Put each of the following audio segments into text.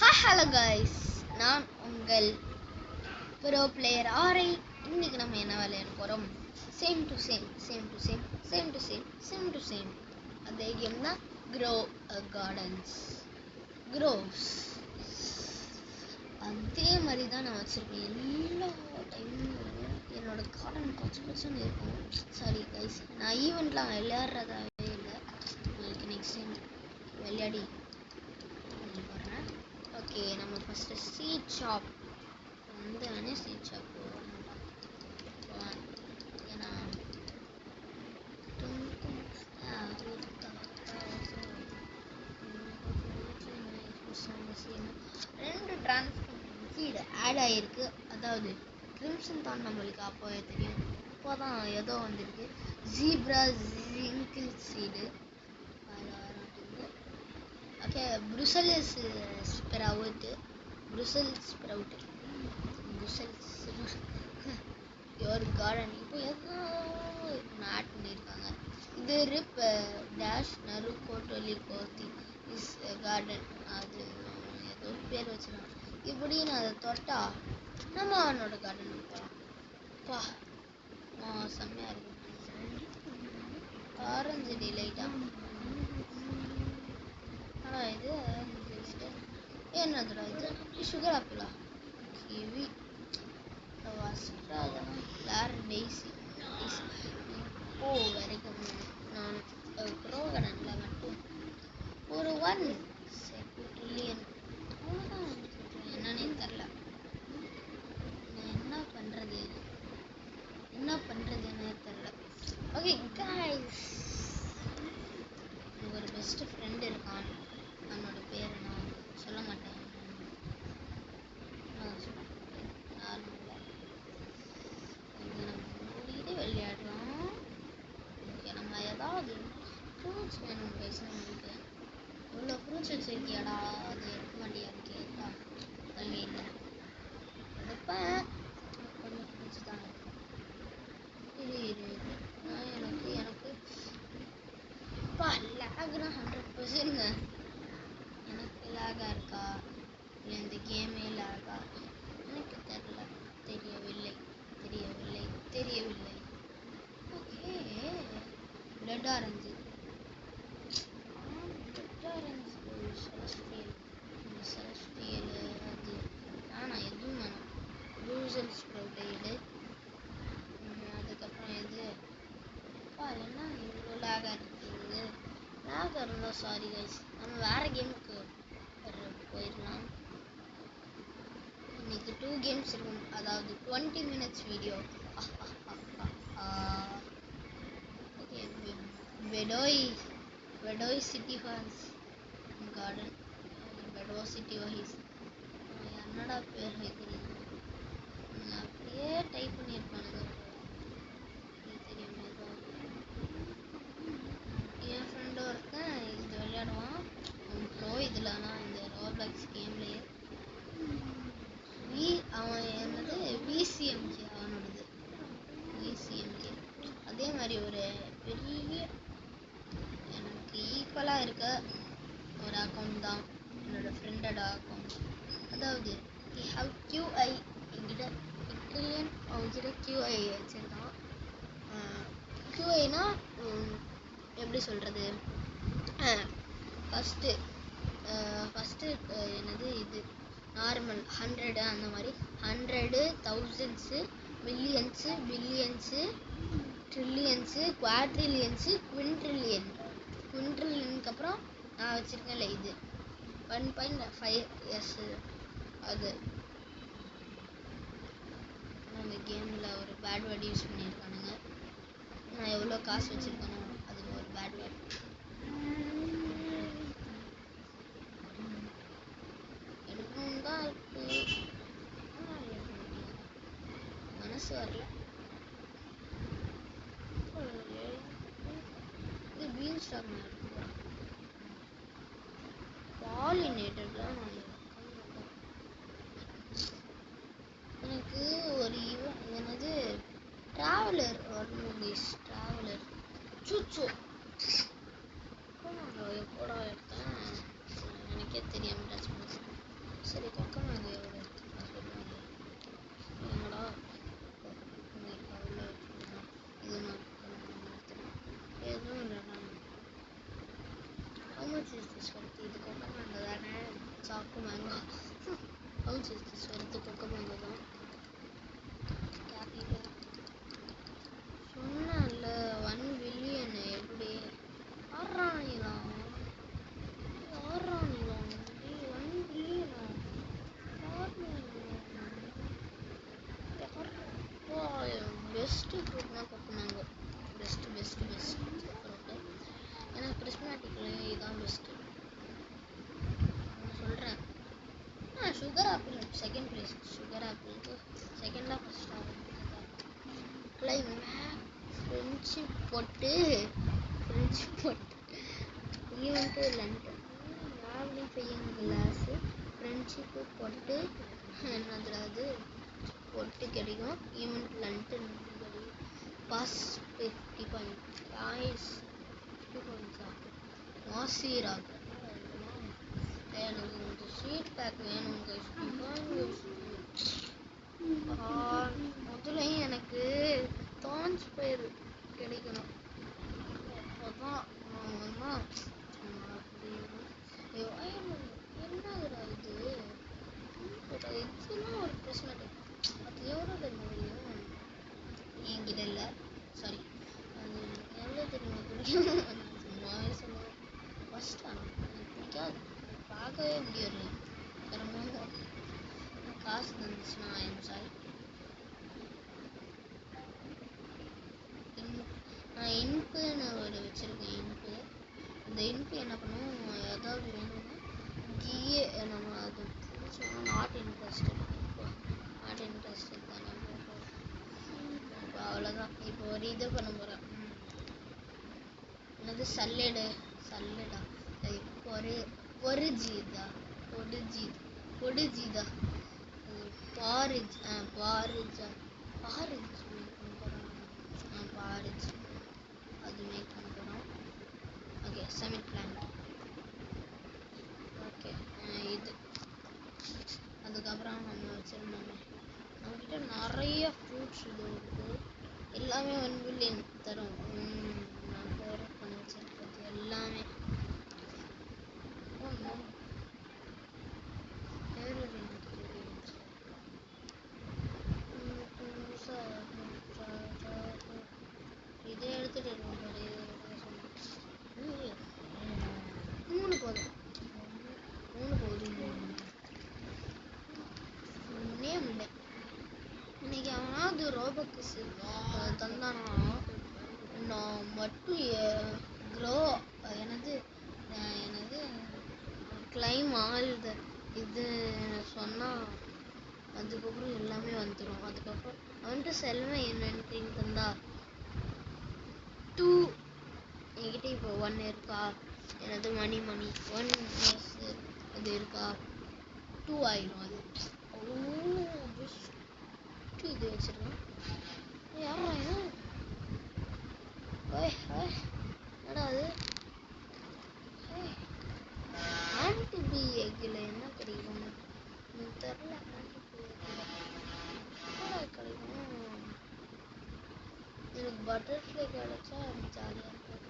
Hello guys, நான் உங்கள் bro player ஆரை. இன்னைக்கு நம்ம என்ன விளையாட போகிறோம்? Same to same same to same same to same same to same அதே கேம் தான். Grow gardens groves. அதே மாதிரி தான் நான் வச்சுருப்பேன். எல்லா டைமும் என்னோட கார்டன் கொச்சு கொச்சுன்னு இருக்கும். சாரி கைஸ், நான் ஈவெண்ட்லாம் விளையாடுறதாவே இல்லை. உங்களுக்கு நெக்ஸ்ட் டைம் விளையாடி போடுறேன். ஓகே, நம்ம ஃபஸ்ட்டு சீட் ஷாப் வந்து சீட் ஷாப் போகலாம். ஏன்னா ரெண்டு டிரான்ஸ்ஃபீட் ஆட் ஆகிருக்கு. அதாவது கிரிம்சன் தான் நம்மளுக்கு அப்போவே தெரியும். இப்போ தான் ஏதோ வந்திருக்கு, zebra jingle seed. Okay, Brussels sprout Brussels your garden இப்போ எதோ ஆட் பண்ணியிருக்காங்க. இது ரிப் டேஷ் நருக்கோ டொலிகோத்தி இஸ் கார்டன். அது ஏதோ பேர் வச்சுருக்காங்க. இப்படி நான் அதை தொட்டா நம்ம அவனோட கார்டனுக்கு போகலாம். பா செம்மையாக இருக்கும். ஆரஞ்சு டிலைட்டா? ஆனால் இது என்னதுடா இது? சுகர் ஆப்பிளா? Kiwi daisy. இப்போ வரைக்கும் நான் க்ரோ கார்டனில் மட்டும் ஒரு 1 ட்ரில்லியன் அவ்வளோதான். என்னன்னே தெரில. என்ன பண்ணுறதுன்னே தெரில. ஓகே கைஸ், எனக்கு ஒரு பெஸ்ட் ஃப்ரெண்ட் இருக்கான். அவனோட பேர் நான் சொல்ல மாட்டேன். விளையாடலாம். ஓகே, நம்ம ஏதாவது ஃப்ரூட்ஸ் வேணும் கைஸ். நம்மளுக்கு இவ்வளோ ஃப்ரூட்ஸ் வச்சுருக்கியாடா, அது எடுக்க மாட்டியான்னு கேட்டா அங்கே இல்லை. எடுப்பேன், கொஞ்சம் ஃப்ரூட்ஸ் தான். எனக்கு லேக்னா 100%ங்க. எனக்கு லேகாக இருக்கா இல்லை இந்த கேமே லேகா எனக்கு தெரியவில்லை. ஓகே, பிளட் ஆரஞ்சு செலஸ்டியல் அது ஆனால் எதுவும் வேணும். ப்ரூசல் ஸ்ப்ரவுட். அதுக்கப்புறம் இது என்ன இவ்வளோ லேகாக இருக்குது? லேகாக இருந்தால் சாரி கைஸ், நம்ம வேறு கேமுக்கு போயிடலாம். இன்னைக்கு 2 கேம்ஸ் இருக்கும், அதாவது 20 மினிட்ஸ் வீடியோ. ஓகே, வெடோய் சிட்டி ஹால்ஸ் கார்டன். வெடோ சிட்டி ஹால்ஸ் என்னடா பேர் வைக்கிறது? அப்படியே டைப் பண்ணியிருப்பானுங்க. தெரியும், என் ஃப்ரெண்டு ஒருத்தன் இது விளையாடுவான். ப்ரோ இதுலனா இந்த ரோப்ளாக்ஸ் கேம்லேயே. அவன் என்னது விசிஎம்கே, அவனோடது விசிஎம்கே. அதே மாதிரி ஒரு பெரிய எனக்கு ஈக்குவலாக இருக்க ஒரு அக்கௌண்ட் தான் என்னோட ஃப்ரெண்டோட அக்கௌண்ட். அதாவது QI என்கிட்ட ட்ரில்லியன் அவங்ககிட்ட QI வச்சுருக்கான். QIனா எப்படி சொல்கிறது? ஃபஸ்ட்டு என்னது இது நார்மல் 100 அந்த மாதிரி 100 தௌசண்ட்ஸு மில்லியன்ஸு பில்லியன்ஸு ட்ரில்லியன்ஸு குவாட்ரில்லியன்ஸு குவின்ட்ரில்லியனுக்கு அப்புறம் நான் வச்சுருக்கேன்ல இது 1.5 அது அந்த கேமில் ஒரு பேட் வேர்டு யூஸ் பண்ணியிருக்கானுங்க. நான் எவ்வளோ காசு வச்சுருக்கேனோ அது ஒரு பேட் வேர்டு. எடுக்கணும்னு தான் இருக்குது, மனசு வரல. இது பீன் ஸ்டாக் நான் எடுக்க போகிறேன். பாலினேட்டர்லாம் நான் எனக்கு ஒரு என்னது ட்ராவலர் வரணும் கைஸ். ட்ராவலர் சூச்சோ எப்போடா எடுத்தேன் எனக்கே தெரியாமல் டச் பண்ணேன். இது கொக்கோ மேங்கோ தானே, சாக்கு மேங்கோ. வருது கொக்கோ மேங்கோ தான். சொன்னல 1 பில்லியன் எப்படி ஆறானிலாம் 1 பில்லியனா பெஸ்ட்டு ஃப்ரூட்னா கொக்கோ மேங்கோ. Best fruit. ஏன்னா பிரிஸ்மேட்டிக்லேயே இதுதான் பெஸ்ட்டு நான் சொல்கிறேன். Sugar apple second prize. Sugar ஆப்பிளுக்கு செகண்டாக ஃபஸ்ட்டாக ஃப்ரெண்ட்ஷிப் போட்டு event London magnifying glass friendship போட்டு என்னது அது பொட்டு கிடைக்கும். ஈவெண்ட் லண்டன் கிடைக்கும். பாஸ் 50 பாயிண்ட் காய்ஸ் 50 பாயிண்ட்ஸா மாசிராக். எனக்கு இந்த ஸ்வீட் பேக் வேணும் கைஸ். முதலையும் எனக்கு தான்ஸ் பயிர் கிடைக்கணும். அப்போதான் என்னதுடா இது இதெல்லாம் ஒரு பிரச்சனை. அது எவ்வளோ தெரியும் என்கிட்ட இல்லை. சாரி, அது எனக்கு எவ்வளோ தெரியும் பிடிக்கும். சும்மாவே சொல்லுவேன். ஃபஸ்ட் எனக்கு பிடிக்காது, பார்க்கவே முடியாது. தரமாக காசு தந்துச்சுன்னா ஐம் சாரி. நான் இன்புன்னு ஒரு வச்சுருக்கேன். அந்த இன்பு என்ன பண்ணும், ஏதாவது வேணும்னா கியே நம்ம அது சொன்னால் நாட் இன்ட்ரெஸ்டட் தானே. இப்போ அவ்வளோதான். இப்போ ஒரு இது பண்ண போகிறேன். என்னது சல்லடா பொரிஜிதா பாரிஜ் அது மேக் பண்ண போகிறோம். Okay, submit plant. ஓகே, இது அதுக்கப்புறம் நம்ம வச்சுருந்தோமே நம்மக்கிட்ட நிறைய ஃப்ரூட்ஸ் இது இருக்குது. எல்லாமே 1 பில்லியன் தரும். நான் ஃபேவரட் பண்ணி வச்சுருக்கிறது எல்லாமே இதே எடுத்துகிட்டு இருக்கோம். 3 போதும். 3 போதும். முடியல. இன்னைக்கு அவனாவது ரோபோக்ஸ் தந்தானா நான் மட்டும் க்ரோ எனது கிளைம் ஆல் இது சொன்னால் அதுக்கப்புறம் எல்லாமே வந்துடும். அதுக்கப்புறம் அவன்ட்டு செல்வ இன்வென்ட்ரிங் தந்தா 2 என்கிட்ட இப்போ 1 இருக்கா. எனது மணி 1 ப்ளஸ் அது இருக்கா 2 ஆயிடும். அது இது வச்சிருக்கேன். யாரா என்னடா அது ஆன்டி பி எக்கில் என்ன கிடைக்கும் எனக்கு தெரில. ஆன்டி பி எக்கில் கிடைக்கும். எனக்கு பட்டர்ஃப்ளை கிடைச்சா ஜாலியாக இருக்கும்.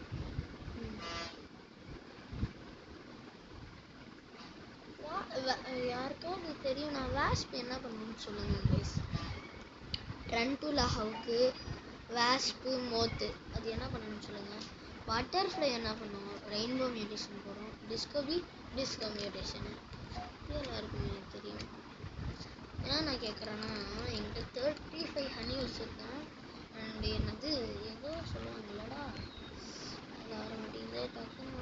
யாருக்காவது தெரியும் நான் வாஸ்ப் என்ன பண்ணணும்னு சொல்லுங்க கைஸ். ரன் டு லஹவுக்கு வாஸ்ப்பு மோத்து அது என்ன பண்ணணும்னு சொல்லுங்கள். பட்டர்ஃப்ளை என்ன பண்ணுவோம், ரெயின்போ மியூட்டேஷன் போகிறோம். டிஸ்கோ மியூட்டேஷனு இது எல்லாருக்குமே எனக்கு தெரியும். ஏன்னா நான் கேட்குறேன்னா என்கிட்ட 35 ஹனி வச்சுருக்கேன். அண்ட் என்னது ஏதோ சொல்லுவாங்கல்லடா அது வர மாட்டேங்குது. டக்குன்னு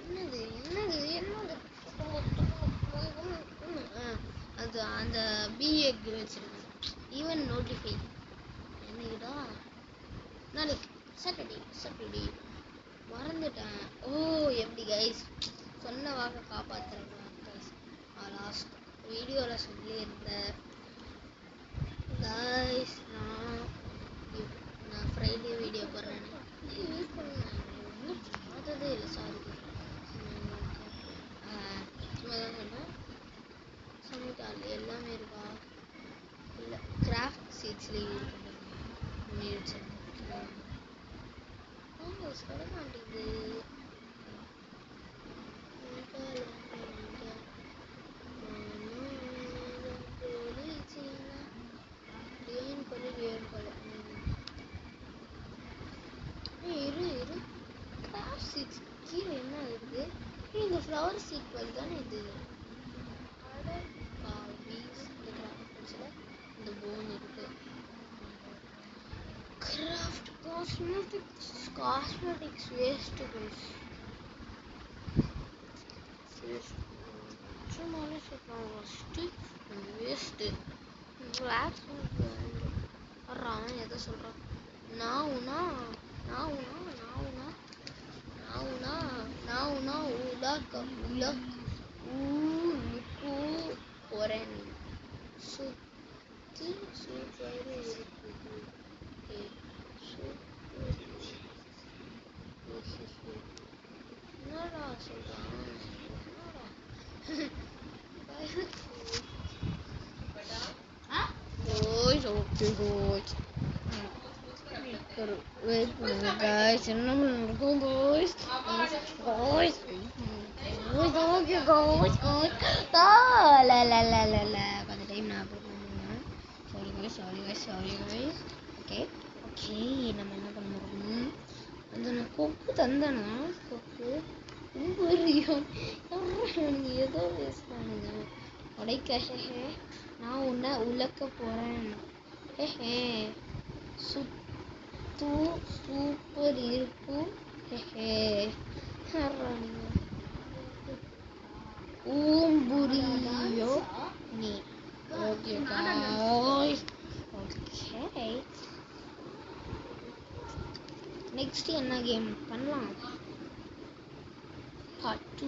என்னது அது அந்த பி எக் வச்சுருக்கேன். ஈவன் நோட்டிஃபை என்னைக்குடா நாளைக்கு சாட்டர்டே மறந்துட்டேன். ஓ எப்படி கைஸ் சொன்ன வாக்க காப்பாற்றுறேன் கைஸ். லாஸ்ட் வீடியோவில் சொல்லியிருந்தேன் கைஸ். நான் ஃப்ரைடே வீடியோ போடுறேன். ஒன்றும் பார்த்ததே இல்லை. சாரி சும்மா தான் சொன்னேன். சமைக்கால் எல்லாமே இருக்கா இல்லை கிராஃப்ட் சீட்ஸ்லேயே இருக்கு. வச்சிருக்கேன் சொல்ல மாட்டேங்குது. இது ஃப்ளவர் சீக்வல் தானே இது. இந்த கிராஃப்ட்ஸில் இந்த போன் இருக்கு. Craft cosmetics waste guys. சும்மாவே சொல்கிறான் வேஸ்ட்டு. அவன் எதை சொல்கிறான்? நான் உனா போறேன். சுத்தி சூப்பர் இருக்குது. என்னடா சொல்றான்? வெயிட் பண்ணுங்க गाइस. என்ன நடக்கும் गाइस? Okay guys. கொஞ்சம் டைம் நான் போடுறேன். Sorry guys. ஓகே நம்ம என்ன பண்ண போறோம்? அந்த கொக்கு தந்தானா? கொக்கு ஏதோ பேசுறானுங்க. உடைக்க நான் உன்னை உலக்க போறேன். சூப்பர் இருக்கும். ஊம்புரியோ நீ. Okay guys. ஓகே நெக்ஸ்ட் என்ன கேம் பண்ணலாம்? Part 2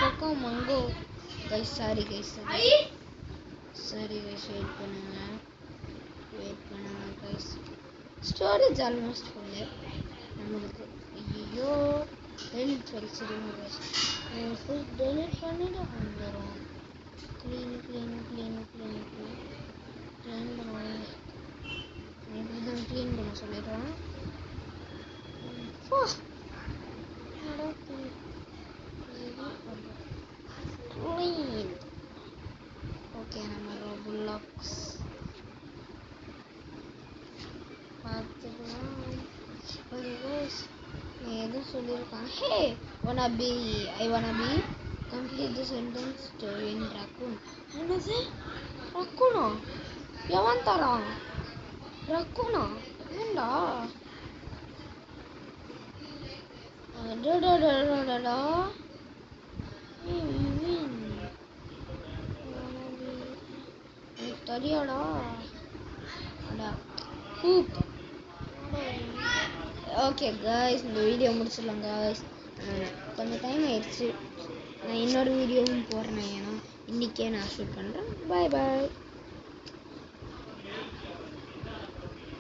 kho kho மங்கோ guys. Sorry guys wait பண்ணுங்க கைஸ். ஸ்டோரேஜ் ஆல்மோஸ்ட் ஃபுல்லு நம்மளுக்கு. ஐயோ டெலிட் வச்சிருங்க கைஸ். ஃபுல் டெலிட் பண்ணிட்டு வந்துடும். க்ளீன் பண்ணுவாங்க. இப்படிதான் க்ளீன் பண்ண சொல்லிடுறேன். ஓகே நம்ம ரோபுலாக்ஸ் பார்த்துக்கலாம். ஓகே கைஸ் எதுவும் சொல்லியிருக்காங்க. ஹே ஐ wanna be complete the sentence to in raccoon. என்னது ரக்கூனா? எவன் தரான் ரக்கூனா? ஏண்டா டடடடடடா தெரியாடா. ஓகே गाइस இந்த வீடியோ முடிச்சிடலாம் गाइस. கொஞ்சம் டைம் ஆயிடுச்சு. நான் இன்னொரு வீடியோவும் போடுறேன். ஏன்னா இன்றைக்கே நான் ஷூட் பண்ணுறேன். பாய்